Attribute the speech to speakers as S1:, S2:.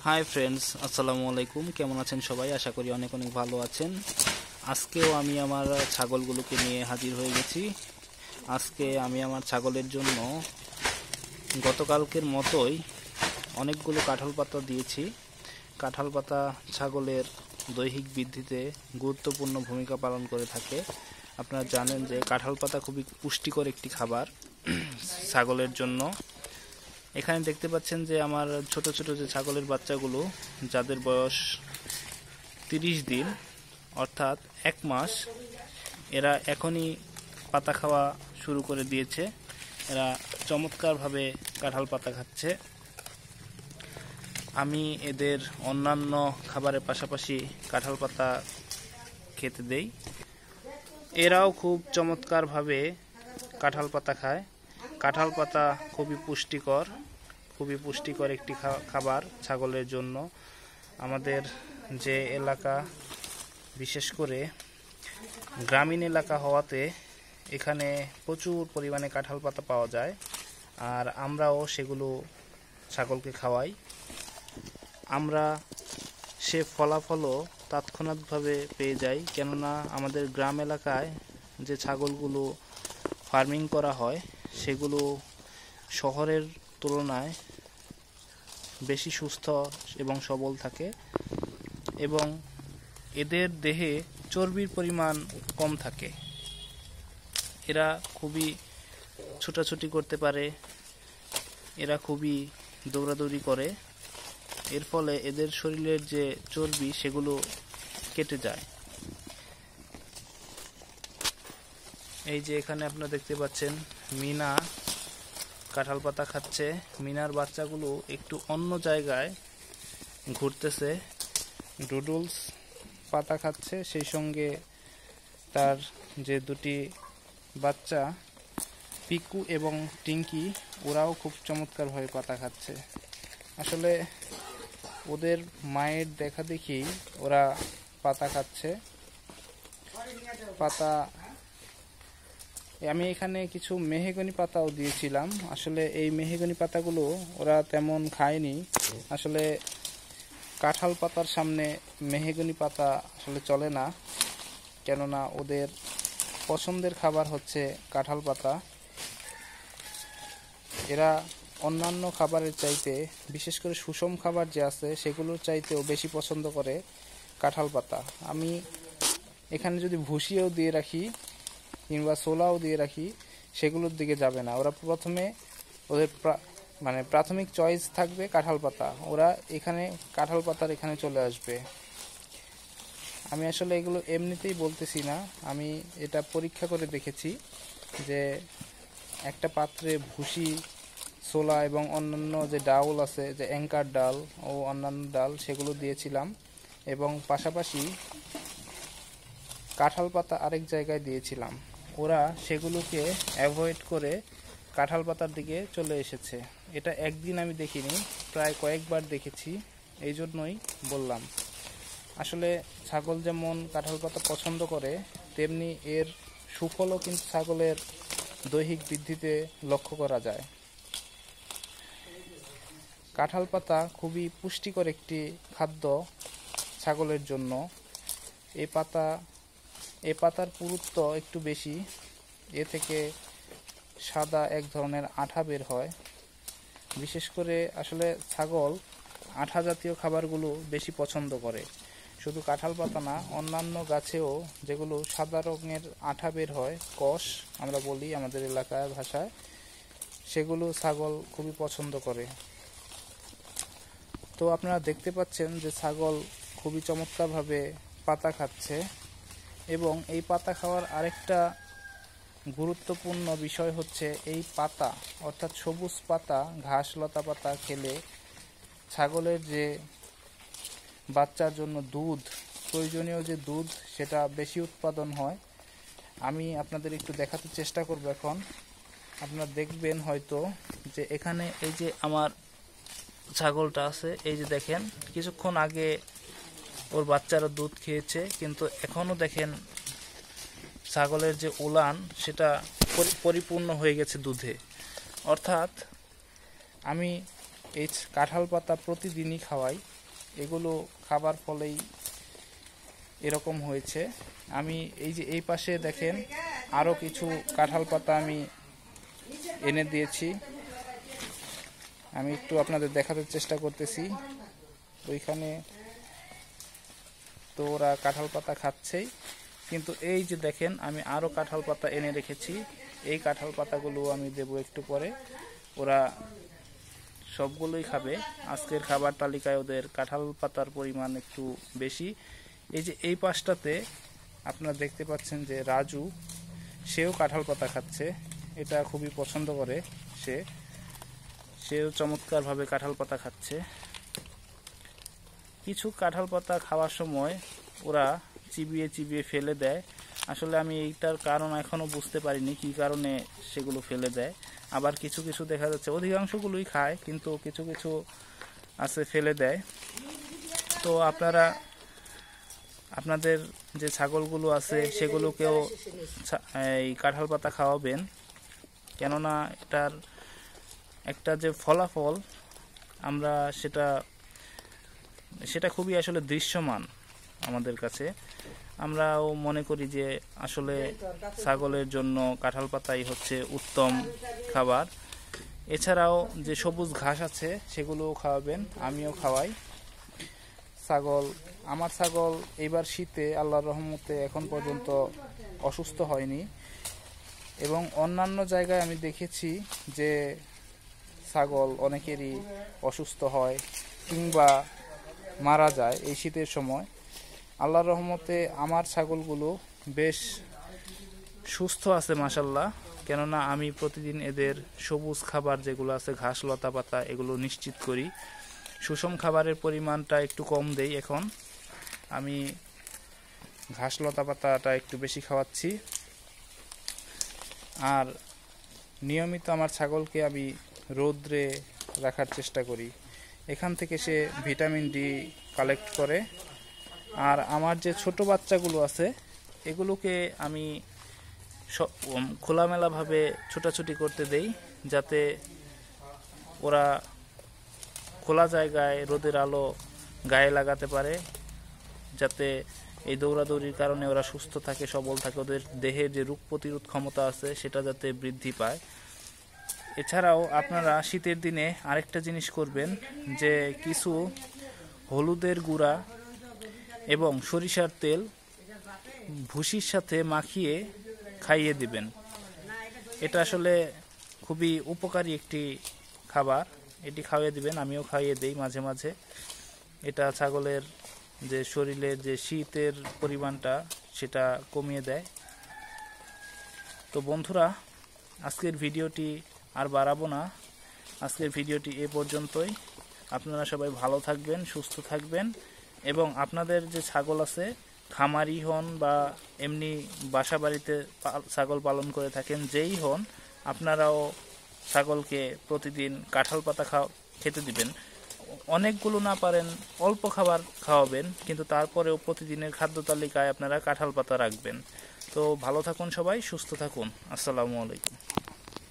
S1: Hi friends, আসসালামু আলাইকুম। কেমন আছেন সবাই? আশা করি অনেক অনেক ভালো আছেন। আজকেও আমি আমার ছাগলগুলোকে নিয়ে হাজির হয়ে গেছি। আজকে আমি আমার ছাগলের জন্য গতকালকের মতোই অনেকগুলো কাঁঠাল পাতা দিয়েছি। কাঁঠাল পাতা ছাগলের দৈহিক বৃদ্ধিতে গুরুত্বপূর্ণ ভূমিকা পালন করে থাকে। আপনারা জানেন যে কাঁঠাল পাতা খুবই পুষ্টিকর একটি খাবার ছাগলের জন্য। এখানে দেখতে পাচ্ছেন যে আমার ছোট ছোট যে ছাগলের বাচ্চাগুলো, যাদের বয়স 30 দিন অর্থাৎ 1 মাস, এরা এখনই পাতা খাওয়া শুরু করে দিয়েছে। এরা চমৎকারভাবে কাঁঠাল পাতা খাচ্ছে। আমি এদের অন্যান্য খাবারের পাশাপাশি কাঁঠাল পাতা খেতে দেই। এরাও খুব চমৎকারভাবে কাঁঠাল পাতা খায়। কাঁঠাল পাতা খুবই পুষ্টিকর একটি খাবার ছাগলের জন্য। আমাদের যে এলাকা, বিশেষ করে গ্রামীণ এলাকা হওয়াতে এখানে প্রচুর পরিমাণে কাঁঠাল পাতা পাওয়া যায়, আর আমরাও সেগুলো ছাগলকে খাওয়াই। আমরা সে ফলাফলও তাৎক্ষণিকভাবে পেয়ে যাই, কেননা আমাদের গ্রাম এলাকায় যে ছাগলগুলো ফার্মিং করা হয় সেগুলো শহরের তুলনায় বেশি সুস্থ এবং সবল থাকে, এবং এদের দেহে চর্বির পরিমাণ কম থাকে। এরা খুবই ছোটাছুটি করতে পারে, এরা খুবই দৌড়াদৌড়ি করে। এর ফলে এদের শরীরের যে চর্বি সেগুলো কেটে যায়। এই যে এখানে আপনারা দেখতে পাচ্ছেন মিনা কাঁঠাল পাতা খাচ্ছে। মিনার বাচ্চাগুলো একটু অন্য জায়গায় ঘুরতেছে, ডুডলস পাতা খাচ্ছে। সেই সঙ্গে তার যে দুটি বাচ্চা পিকু এবং টিঙ্কি, ওরাও খুব চমৎকারভাবে পাতা খাচ্ছে। আসলে ওদের মায়ের দেখা দেখি ওরা পাতা খাচ্ছে। পাতা আমি এখানে কিছু মেহগনি পাতাও দিয়েছিলাম। আসলে এই মেহগনি পাতাগুলো ওরা তেমন খায়নি। আসলে কাঁঠাল পাতার সামনে মেহগনি পাতা আসলে চলে না, কেননা ওদের পছন্দের খাবার হচ্ছে কাঁঠাল পাতা। এরা অন্যান্য খাবারের চাইতে, বিশেষ করে সুষম খাবার যে আছে সেগুলোর চাইতেও বেশি পছন্দ করে কাঁঠাল পাতা। আমি এখানে যদি ভুসিও দিয়ে রাখি কিংবা ছোলাও দিয়ে রাখি, সেগুলোর দিকে যাবে না। ওরা প্রথমে ওদের প্রাথমিক চয়েস থাকবে কাঁঠাল পাতা। ওরা এখানে কাঁঠাল পাতার এখানে চলে আসবে। আমি আসলে এগুলো এমনিতেই বলতেছি না, আমি এটা পরীক্ষা করে দেখেছি যে একটা পাত্রে ভুসি, ছোলা এবং অন্যান্য যে ডাউল আছে, যে অ্যাঙ্কার ডাল ও অন্যান্য ডাল, সেগুলো দিয়েছিলাম, এবং পাশাপাশি কাঁঠাল পাতা আরেক জায়গায় দিয়েছিলাম। ওরা সেগুলোকে অ্যাভয়েড করে কাঁঠাল পাতার দিকে চলে এসেছে। এটা একদিন আমি দেখিনি, প্রায় কয়েকবার দেখেছি, এই জন্যই বললাম। আসলে ছাগল যেমন কাঁঠাল পাতা পছন্দ করে, তেমনি এর সুফলও কিন্তু ছাগলের দৈহিক বৃদ্ধিতে লক্ষ্য করা যায়। কাঁঠাল পাতা খুবই পুষ্টিকর একটি খাদ্য ছাগলের জন্য। এই পাতার পুরুত্ব একটু বেশি। এ থেকে সাদা এক ধরনের আঠা বের হয়। বিশেষ করে আসলে ছাগল আঠা জাতীয় খাবারগুলো বেশি পছন্দ করে। শুধু কাঁঠাল পাতা না, অন্যান্য গাছেও যেগুলো সাদা রঙের আঠা বের হয়, কষ আমরা বলি আমাদের এলাকার ভাষায়, সেগুলো ছাগল খুবই পছন্দ করে। তো আপনারা দেখতে পাচ্ছেন যে ছাগল খুবই চমৎকারভাবে পাতা খাচ্ছে। এবং এই পাতা খাওয়ার আরেকটা গুরুত্বপূর্ণ বিষয় হচ্ছে, এই পাতা অর্থাৎ সবুজ পাতা, ঘাস লতা পাতা খেলে ছাগলের যে বাচ্চার জন্য দুধ, প্রয়োজনীয় যে দুধ, সেটা বেশি উৎপাদন হয়। আমি আপনাদের একটু দেখাতে চেষ্টা করব। এখন আপনারা দেখবেন হয়তো যে এখানে এই যে আমার ছাগলটা আছে, এই যে দেখেন কিছুক্ষণ আগে ওর বাচ্চারা দুধ খেয়েছে, কিন্তু এখনও দেখেন ছাগলের যে উলান সেটা পরিপূর্ণ হয়ে গেছে দুধে। অর্থাৎ আমি
S2: এই কাঁঠাল পাতা প্রতিদিনই খাওয়াই। এগুলো খাবার ফলেই এরকম হয়েছে। আমি এই যে এই পাশে দেখেন আরও কিছু কাঁঠাল পাতা আমি এনে দিয়েছি। আমি একটু আপনাদের দেখাতে চেষ্টা করতেছি। ওইখানে তো ওরা কাঁঠাল পাতা খাচ্ছেই, কিন্তু এই যে দেখেন আমি আরও কাঁঠাল পাতা এনে রেখেছি। এই কাঁঠাল পাতাগুলো আমি দেব একটু পরে। ওরা সবগুলোই খাবে। আজকের খাবার তালিকায় ওদের কাঁঠাল পাতার পরিমাণ একটু বেশি। এই যে এই পাশটাতে আপনারা দেখতে পাচ্ছেন যে রাজু, সেও কাঁঠাল পাতা খাচ্ছে। এটা খুবই পছন্দ করে সেও চমৎকারভাবে কাঁঠাল পাতা খাচ্ছে। কিছু কাঁঠাল পাতা খাওয়ার সময় ওরা চিবিয়ে চিবিয়ে ফেলে দেয়। আসলে আমি এইটার কারণ এখনও বুঝতে পারিনি কী কারণে সেগুলো ফেলে দেয়। আবার কিছু কিছু দেখা যাচ্ছে অধিকাংশগুলোই খায়, কিন্তু কিছু কিছু আছে ফেলে দেয়। তো আপনারা আপনাদের যে ছাগলগুলো আছে সেগুলোকেও এই কাঁঠাল পাতা খাওয়াবেন, কেননা এটার একটা যে ফলাফল আমরা সেটা খুবই আসলে দৃশ্যমান আমাদের কাছে। আমরাও মনে করি যে আসলে ছাগলের জন্য কাঁঠাল পাতাই হচ্ছে উত্তম খাবার। এছাড়াও যে সবুজ ঘাস আছে সেগুলোও খাওয়াবেন, আমিও খাওয়াই। আমার ছাগল এইবার শীতে আল্লাহর রহমতে এখন পর্যন্ত অসুস্থ হয়নি, এবং অন্যান্য জায়গায় আমি দেখেছি যে ছাগল অনেকেরই অসুস্থ হয় কিংবা মারা যায় এই শীতের সময়। আল্লাহর রহমতে আমার ছাগলগুলো বেশ সুস্থ আছে মাশাল্লাহ, কেননা আমি প্রতিদিন এদের সবুজ খাবার যেগুলো আছে ঘাস লতা পাতা এগুলো নিশ্চিত করি। সুষম খাবারের পরিমাণটা একটু কম দেই। এখন আমি ঘাস লতা পাতাটা একটু বেশি খাওয়াচ্ছি। আর নিয়মিত আমার ছাগলকে আমি রৌদ্রে রাখার চেষ্টা করি, এখান থেকে সে ভিটামিন ডি কালেক্ট করে। আর আমার যে ছোট বাচ্চাগুলো আছে এগুলোকে আমি খোলামেলাভাবে ছোটাছুটি করতে দেই, যাতে ওরা খোলা জায়গায় রোদের আলো গায়ে লাগাতে পারে, যাতে এই দৌড়াদৌড়ির কারণে ওরা সুস্থ থাকে, সবল থাকে, ওদের দেহে যে রোগ প্রতিরোধ ক্ষমতা আছে সেটা যাতে বৃদ্ধি পায়। এছাড়াও আপনারা শীতের দিনে আরেকটা জিনিস করবেন, যে কিছু হলুদের গুঁড়া এবং সরিষার তেল ভুসির সাথে মাখিয়ে খাইয়ে দিবেন। এটা আসলে খুবই উপকারী একটি খাবার, এটি খাইয়ে দিবেন। আমিও খাইয়ে দিই মাঝে মাঝে। এটা ছাগলের যে শরীরের যে শীতের পরিমাণটা সেটা কমিয়ে দেয়। তো বন্ধুরা, আজকের ভিডিওটি আর বাড়াবো না, আজকের ভিডিওটি এ পর্যন্তই। আপনারা সবাই ভালো থাকবেন, সুস্থ থাকবেন, এবং আপনাদের যে ছাগল আছে, খামারি হন বা এমনি বাসা বাড়িতে ছাগল পালন করে থাকেন, যেই হন, আপনারাও ছাগলকে প্রতিদিন কাঁঠাল পাতা খেতে দিবেন। অনেকগুলো না পারেন অল্প খাবার খাওয়াবেন, কিন্তু তারপরেও প্রতিদিনের খাদ্য তালিকায় আপনারা কাঁঠাল পাতা রাখবেন। তো ভালো থাকুন সবাই, সুস্থ থাকুন। আসসালামু আলাইকুম।